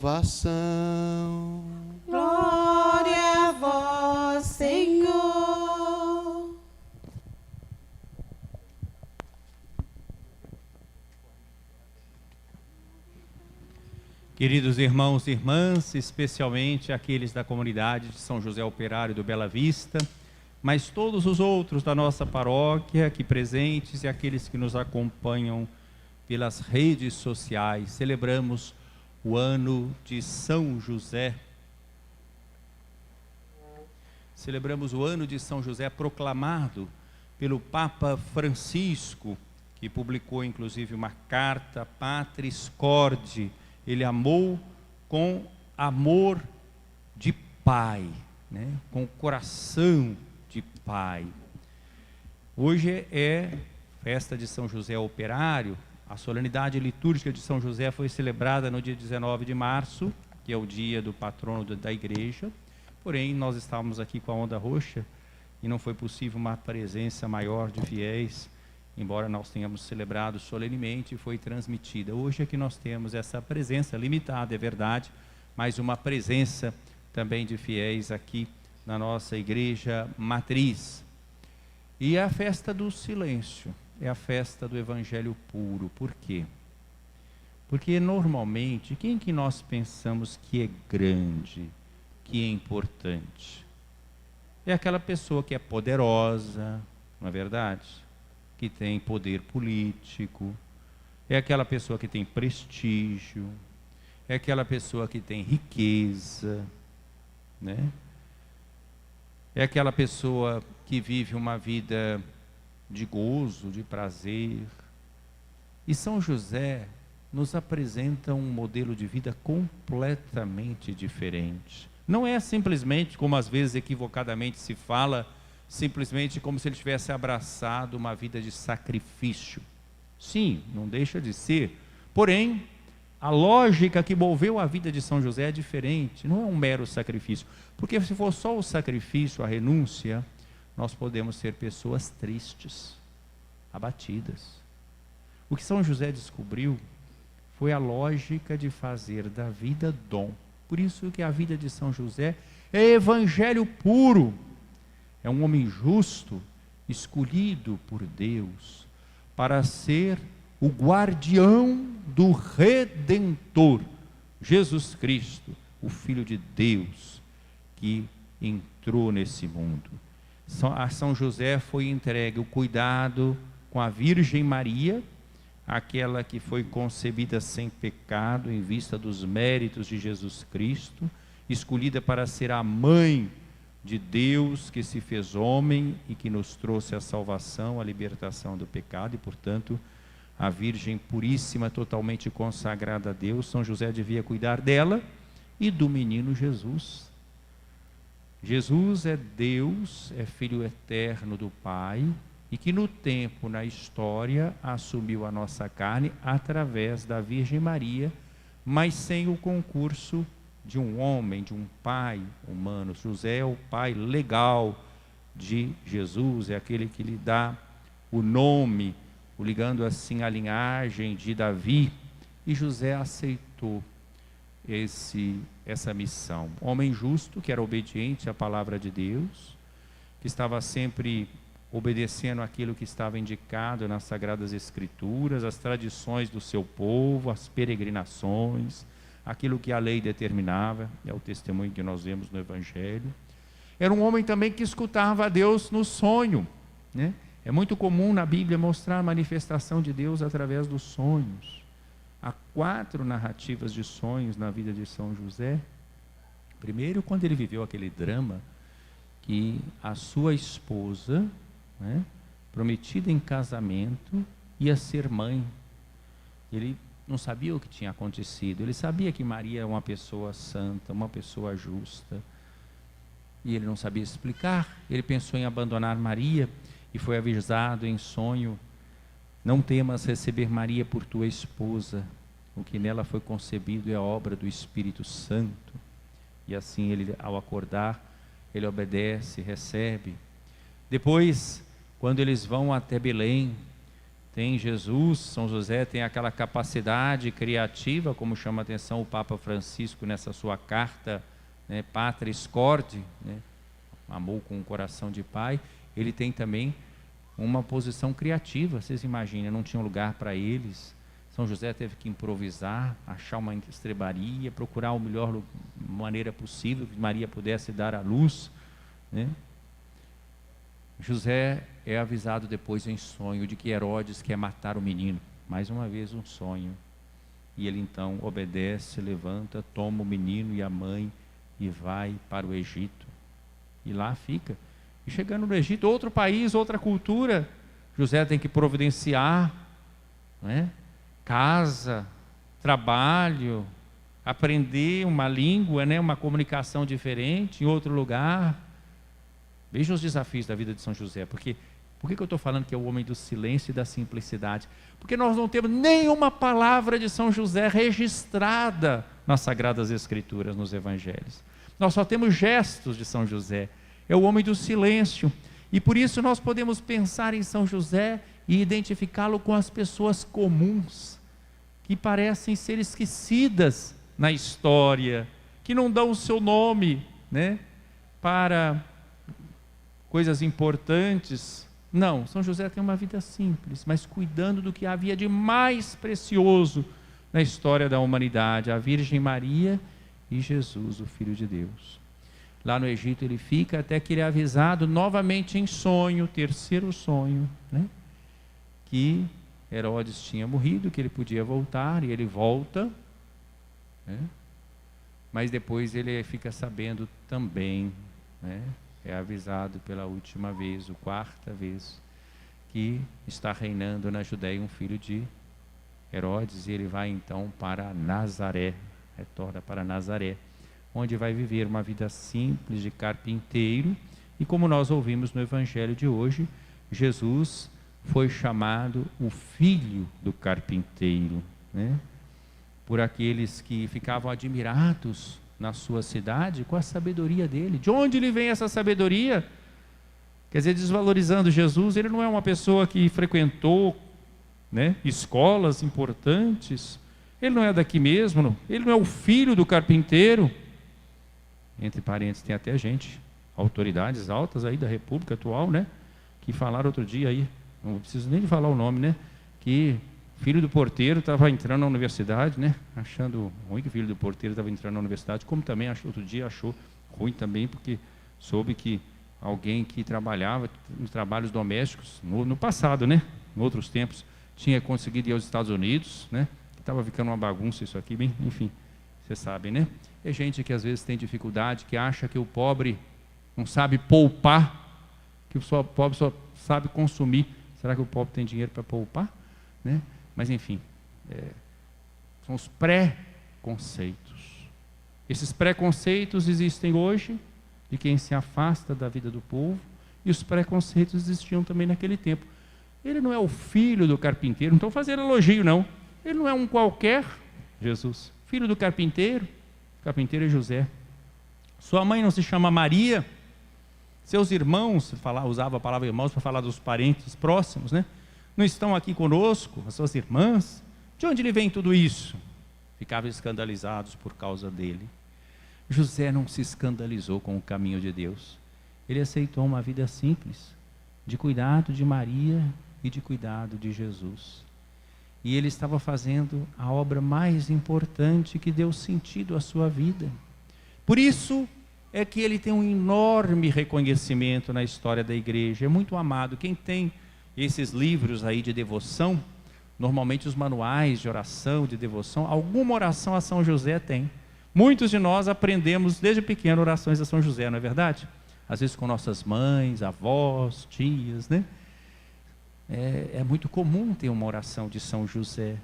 salvação. Glória a vós, Senhor. Queridos irmãos e irmãs, especialmente aqueles da comunidade de São José Operário do Bela Vista, mas todos os outros da nossa paróquia aqui presentes e aqueles que nos acompanham pelas redes sociais, celebramos o ano de São José. Celebramos o ano de São José proclamado pelo Papa Francisco, que publicou inclusive uma carta Patris Corde. Ele amou com amor de pai, né? Com coração de pai. Hoje é festa de São José Operário. A solenidade litúrgica de São José foi celebrada no dia 19 de março, que é o dia do patrono da igreja. Porém, nós estávamos aqui com a Onda Roxa e não foi possível uma presença maior de fiéis, embora nós tenhamos celebrado solenemente, foi transmitida. Hoje é que nós temos essa presença limitada, é verdade, mas uma presença também de fiéis aqui na nossa igreja matriz. E é a festa do silêncio, é a festa do evangelho puro. Por quê? Porque normalmente, quem que nós pensamos que é grande, que é importante? É aquela pessoa que é poderosa, não é verdade? Que tem poder político, é aquela pessoa que tem prestígio, é aquela pessoa que tem riqueza, né? É aquela pessoa que vive uma vida de gozo, de prazer. E São José nos apresenta um modelo de vida completamente diferente. Não é simplesmente, como às vezes equivocadamente se fala, simplesmente como se ele tivesse abraçado uma vida de sacrifício. Sim, não deixa de ser. Porém, a lógica que moveu a vida de São José é diferente. Não é um mero sacrifício. Porque se for só o sacrifício, a renúncia, nós podemos ser pessoas tristes, abatidas. O que São José descobriu foi a lógica de fazer da vida dom. Por isso que a vida de São José é evangelho puro. É um homem justo, escolhido por Deus, para ser o guardião do Redentor, Jesus Cristo, o Filho de Deus, que entrou nesse mundo. A São José foi entregue o cuidado com a Virgem Maria, aquela que foi concebida sem pecado, em vista dos méritos de Jesus Cristo, escolhida para ser a mãe de Deus que se fez homem e que nos trouxe a salvação, a libertação do pecado, e portanto a Virgem puríssima, totalmente consagrada a Deus. São José devia cuidar dela e do menino Jesus. Jesus é Deus, é Filho eterno do Pai, e que no tempo, na história, assumiu a nossa carne através da Virgem Maria, mas sem o concurso de um homem, de um pai humano. José é o pai legal de Jesus, é aquele que lhe dá o nome, o ligando assim à linhagem de Davi, e José aceitou essa missão. Homem justo, que era obediente à palavra de Deus, que estava sempre obedecendo aquilo que estava indicado nas Sagradas Escrituras, as tradições do seu povo, as peregrinações, aquilo que a lei determinava, é o testemunho que nós vemos no Evangelho. Era um homem também que escutava a Deus no sonho, né? É muito comum na Bíblia mostrar a manifestação de Deus através dos sonhos. Há 4 narrativas de sonhos na vida de São José. Primeiro, quando ele viveu aquele drama, que a sua esposa, né, prometida em casamento, ia ser mãe. Ele não sabia o que tinha acontecido. Ele sabia que Maria é uma pessoa santa, uma pessoa justa, e ele não sabia explicar. Ele pensou em abandonar Maria e foi avisado em sonho: não temas receber Maria por tua esposa, o que nela foi concebido é a obra do Espírito Santo. E assim ele, ao acordar, ele obedece, recebe. Depois, quando eles vão até Belém, tem Jesus, São José tem aquela capacidade criativa, como chama a atenção o Papa Francisco nessa sua carta, né, Patris Corde, né, amou com o coração de pai. Ele tem também uma posição criativa, vocês imaginam, não tinha lugar para eles. São José teve que improvisar, achar uma estrebaria, procurar a melhor maneira possível que Maria pudesse dar à luz, né? José é avisado depois em sonho de que Herodes quer matar o menino. Mais uma vez um sonho. E ele então obedece, levanta, toma o menino e a mãe e vai para o Egito. E lá fica. E chegando no Egito, outro país, outra cultura, José tem que providenciar, né? Casa, trabalho, aprender uma língua, né? Uma comunicação diferente em outro lugar. Vejam os desafios da vida de São José. Por que eu estou falando que é o homem do silêncio e da simplicidade? Porque nós não temos nenhuma palavra de São José registrada nas Sagradas Escrituras, nos Evangelhos. Nós só temos gestos de São José. É o homem do silêncio. E por isso nós podemos pensar em São José e identificá-lo com as pessoas comuns, que parecem ser esquecidas na história, que não dão o seu nome, né, para coisas importantes. Não, São José tem uma vida simples, mas cuidando do que havia de mais precioso na história da humanidade, a Virgem Maria e Jesus, o Filho de Deus. Lá no Egito ele fica até que ele é avisado novamente em sonho, terceiro sonho, né, que Herodes tinha morrido, que ele podia voltar, e ele volta, né, mas depois ele fica sabendo também, né, é avisado pela última vez, a quarta vez, que está reinando na Judéia um filho de Herodes, e ele vai então para Nazaré, retorna para Nazaré, onde vai viver uma vida simples de carpinteiro. E como nós ouvimos no Evangelho de hoje, Jesus foi chamado o filho do carpinteiro, né, por aqueles que ficavam admirados na sua cidade com a sabedoria dele. De onde lhe vem essa sabedoria? Quer dizer, desvalorizando Jesus. Ele não é uma pessoa que frequentou, né, escolas importantes, ele não é daqui mesmo, ele não é o filho do carpinteiro. Entre parênteses, tem até gente, autoridades altas aí da República atual, né, que falaram outro dia aí, não preciso nem de falar o nome, né, que filho do porteiro estava entrando na universidade, né, achando ruim que o filho do porteiro estava entrando na universidade, como também outro dia achou ruim também, porque soube que alguém que trabalhava nos trabalhos domésticos, no passado, né, em outros tempos, tinha conseguido ir aos Estados Unidos, né, estava ficando uma bagunça isso aqui, bem, enfim, vocês sabem, né. É gente que às vezes tem dificuldade, que acha que o pobre não sabe poupar, que o pobre só sabe consumir. Será que o pobre tem dinheiro para poupar? Né? Mas enfim, são os preconceitos. Esses preconceitos existem hoje de quem se afasta da vida do povo, e os preconceitos existiam também naquele tempo. Ele não é o filho do carpinteiro, não estou fazendo elogio não, ele não é um qualquer, Jesus, filho do carpinteiro. O carpinteiro é José. Sua mãe não se chama Maria. Seus irmãos, usava a palavra irmãos para falar dos parentes próximos, né, não estão aqui conosco, as suas irmãs. De onde lhe vem tudo isso? Ficavam escandalizados por causa dele. José não se escandalizou com o caminho de Deus. Ele aceitou uma vida simples, de cuidado de Maria e de cuidado de Jesus. E ele estava fazendo a obra mais importante que deu sentido à sua vida. Por isso é que ele tem um enorme reconhecimento na história da igreja. É muito amado. Quem tem esses livros aí de devoção, normalmente os manuais de oração, de devoção, alguma oração a São José tem. Muitos de nós aprendemos desde pequeno orações a São José, não é verdade? Às vezes com nossas mães, avós, tias, né? É muito comum ter uma oração de São José,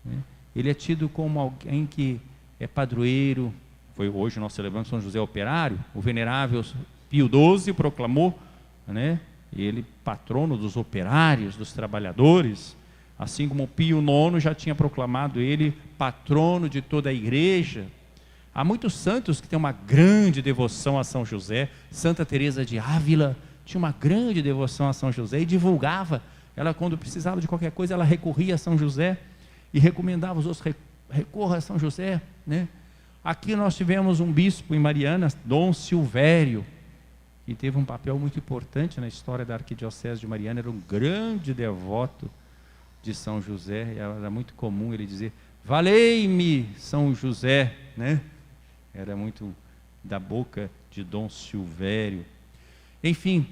né? Ele é tido como alguém que é padroeiro. Hoje nós celebramos São José Operário. O venerável Pio XII proclamou, né, ele patrono dos operários, dos trabalhadores, assim como Pio IX já tinha proclamado ele patrono de toda a igreja. Há muitos santos que têm uma grande devoção a São José. Santa Teresa de Ávila tinha uma grande devoção a São José e divulgava Ela, quando precisava de qualquer coisa, ela recorria a São José e recomendava os outros, recorra a São José, né? Aqui nós tivemos um bispo em Mariana, Dom Silvério, que teve um papel muito importante na história da Arquidiocese de Mariana, era um grande devoto de São José, e era muito comum ele dizer, valei-me São José, né? Era muito da boca de Dom Silvério. Enfim,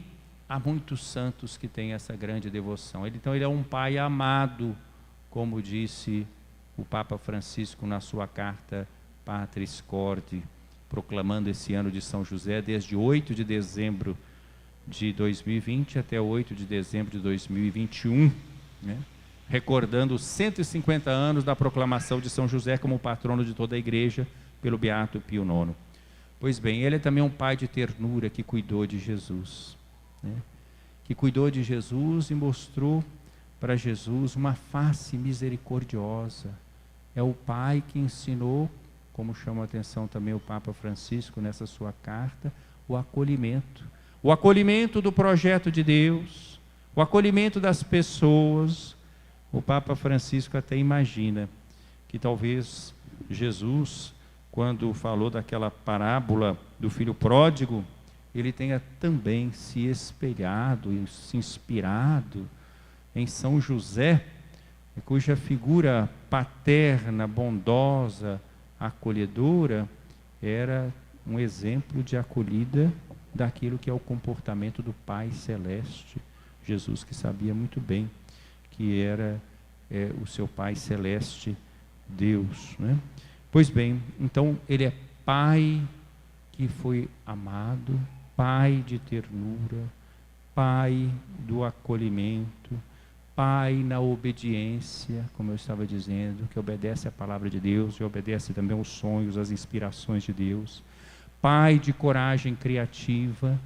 há muitos santos que têm essa grande devoção. Então ele é um pai amado, como disse o Papa Francisco na sua carta Patris Corde, proclamando esse ano de São José, desde 8 de dezembro de 2020 até 8 de dezembro de 2021, né? Recordando os 150 anos da proclamação de São José como patrono de toda a igreja pelo Beato Pio IX. Pois bem, ele é também um pai de ternura que cuidou de Jesus, né? Que cuidou de Jesus e mostrou para Jesus uma face misericordiosa. É o pai que ensinou, como chama a atenção também o Papa Francisco nessa sua carta, o acolhimento do projeto de Deus, o acolhimento das pessoas. O Papa Francisco até imagina que talvez Jesus, quando falou daquela parábola do filho pródigo, ele tenha também se espelhado e se inspirado em São José, cuja figura paterna, bondosa, acolhedora, era um exemplo de acolhida daquilo que é o comportamento do Pai Celeste. Jesus, que sabia muito bem que era o seu Pai Celeste, Deus, né? Pois bem, então ele é Pai que foi amado, Pai de ternura, Pai do acolhimento, Pai na obediência, como eu estava dizendo, que obedece à palavra de Deus e obedece também aos sonhos, às inspirações de Deus. Pai de coragem criativa,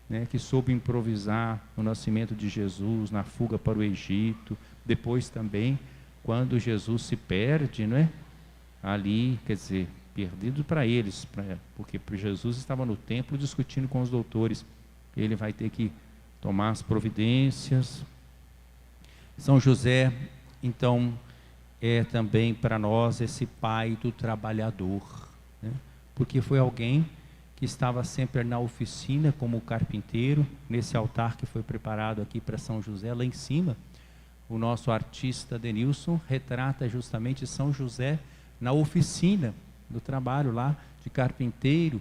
né, que soube improvisar no nascimento de Jesus, na fuga para o Egito, depois também, quando Jesus se perde, não é? Ali, quer dizer, perdido para eles, porque Jesus estava no templo discutindo com os doutores, ele vai ter que tomar as providências. São José, então, é também para nós esse pai do trabalhador, né? Porque foi alguém que estava sempre na oficina como carpinteiro, nesse altar que foi preparado aqui para São José, lá em cima, o nosso artista Denilson retrata justamente São José na oficina do trabalho lá de carpinteiro,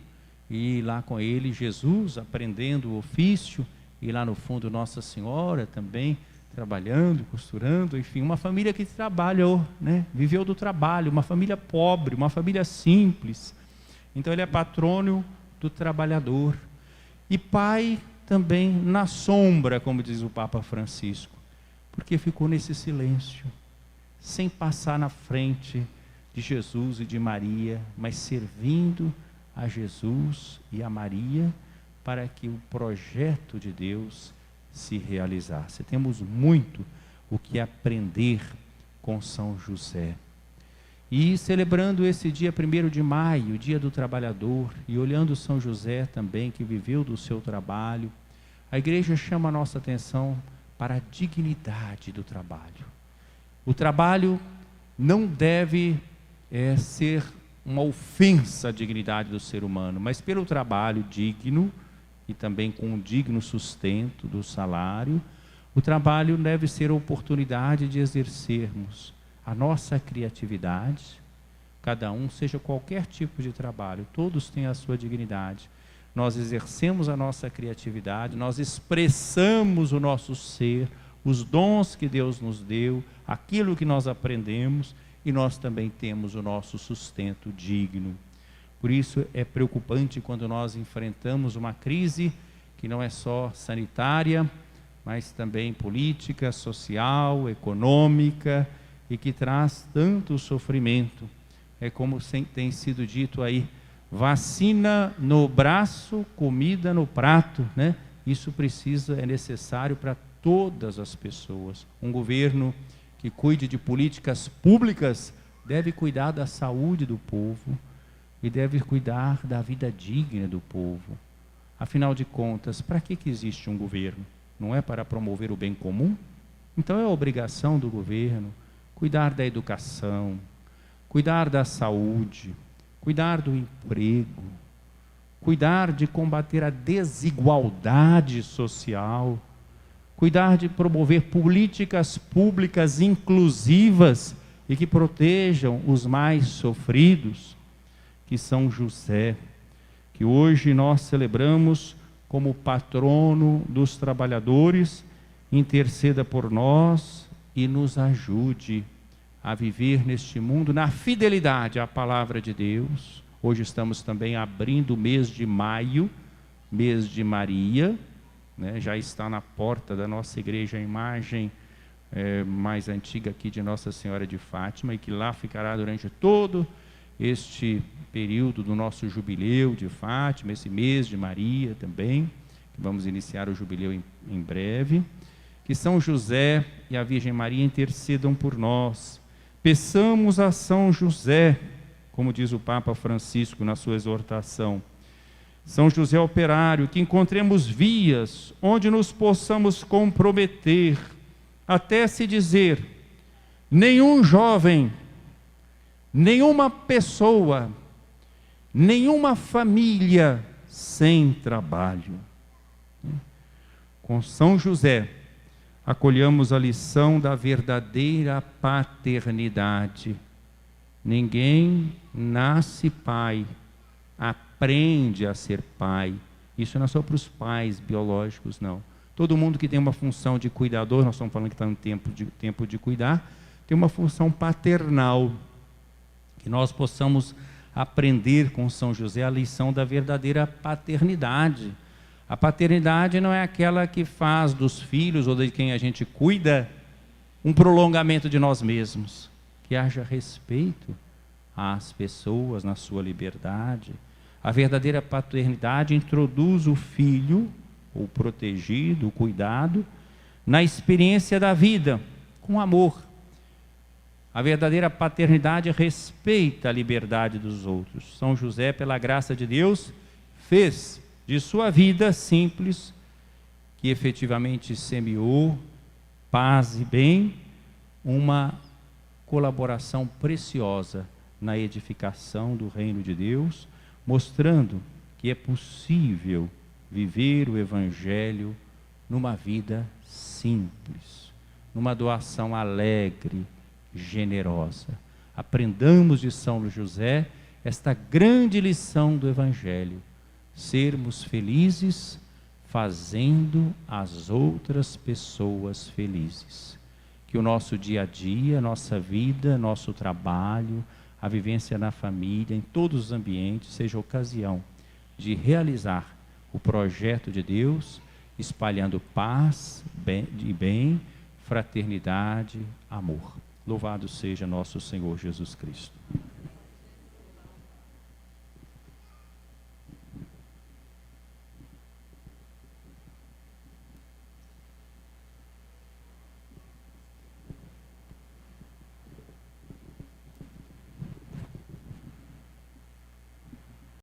e lá com ele Jesus aprendendo o ofício, e lá no fundo Nossa Senhora também trabalhando, costurando, enfim, uma família que trabalhou, né? Viveu do trabalho, uma família pobre, uma família simples. Então ele é patrono do trabalhador e pai também na sombra, como diz o Papa Francisco, porque ficou nesse silêncio, sem passar na frente de Jesus e de Maria, mas servindo a Jesus e a Maria para que o projeto de Deus se realizasse. Temos muito o que aprender com São José. E celebrando esse dia 1º de maio, dia do trabalhador, e olhando São José também, que viveu do seu trabalho, a igreja chama a nossa atenção para a dignidade do trabalho. O trabalho não deve ser uma ofensa à dignidade do ser humano, mas pelo trabalho digno, e também com um digno sustento do salário, o trabalho deve ser a oportunidade de exercermos a nossa criatividade, cada um, seja qualquer tipo de trabalho, todos têm a sua dignidade. Nós exercemos a nossa criatividade, nós expressamos o nosso ser, os dons que Deus nos deu, aquilo que nós aprendemos, e nós também temos o nosso sustento digno. Por isso é preocupante quando nós enfrentamos uma crise que não é só sanitária, mas também política, social, econômica, e que traz tanto sofrimento. É como tem sido dito aí, vacina no braço, comida no prato, né? Isso é necessário para todas as pessoas. Um governo que cuide de políticas públicas deve cuidar da saúde do povo e deve cuidar da vida digna do povo. Afinal de contas, para que existe um governo? Não é para promover o bem comum? Então é obrigação do governo cuidar da educação, cuidar da saúde, cuidar do emprego, cuidar de combater a desigualdade social, cuidar de promover políticas públicas inclusivas e que protejam os mais sofridos, que São José, que hoje nós celebramos como patrono dos trabalhadores, interceda por nós e nos ajude a viver neste mundo na fidelidade à palavra de Deus. Hoje estamos também abrindo o mês de maio, mês de Maria, né? Já está na porta da nossa igreja a imagem mais antiga aqui de Nossa Senhora de Fátima, e que lá ficará durante todo este período do nosso jubileu de Fátima, esse mês de Maria também, que vamos iniciar o jubileu em breve. Que São José e a Virgem Maria intercedam por nós. Peçamos a São José, como diz o Papa Francisco na sua exortação, São José operário, que encontremos vias onde nos possamos comprometer, até se dizer, nenhum jovem, nenhuma pessoa, nenhuma família sem trabalho. Com São José, acolhamos a lição da verdadeira paternidade. Ninguém nasce pai, aprende a ser pai. Isso não é só para os pais biológicos, não. Todo mundo que tem uma função de cuidador, nós estamos falando que está no tempo de cuidar, tem uma função paternal. Que nós possamos aprender com São José a lição da verdadeira paternidade. A paternidade não é aquela que faz dos filhos ou de quem a gente cuida um prolongamento de nós mesmos. Que haja respeito às pessoas na sua liberdade. A verdadeira paternidade introduz o filho, o protegido, o cuidado, na experiência da vida, com amor. A verdadeira paternidade respeita a liberdade dos outros. São José, pela graça de Deus, fez de sua vida simples, que efetivamente semeou paz e bem, uma colaboração preciosa na edificação do reino de Deus, mostrando que é possível viver o Evangelho numa vida simples, numa doação alegre, generosa. Aprendamos de São José esta grande lição do Evangelho: sermos felizes fazendo as outras pessoas felizes. Que o nosso dia a dia, nossa vida, nosso trabalho, a vivência na família, em todos os ambientes, seja ocasião de realizar o projeto de Deus, espalhando paz e bem, fraternidade, amor. Louvado seja nosso Senhor Jesus Cristo.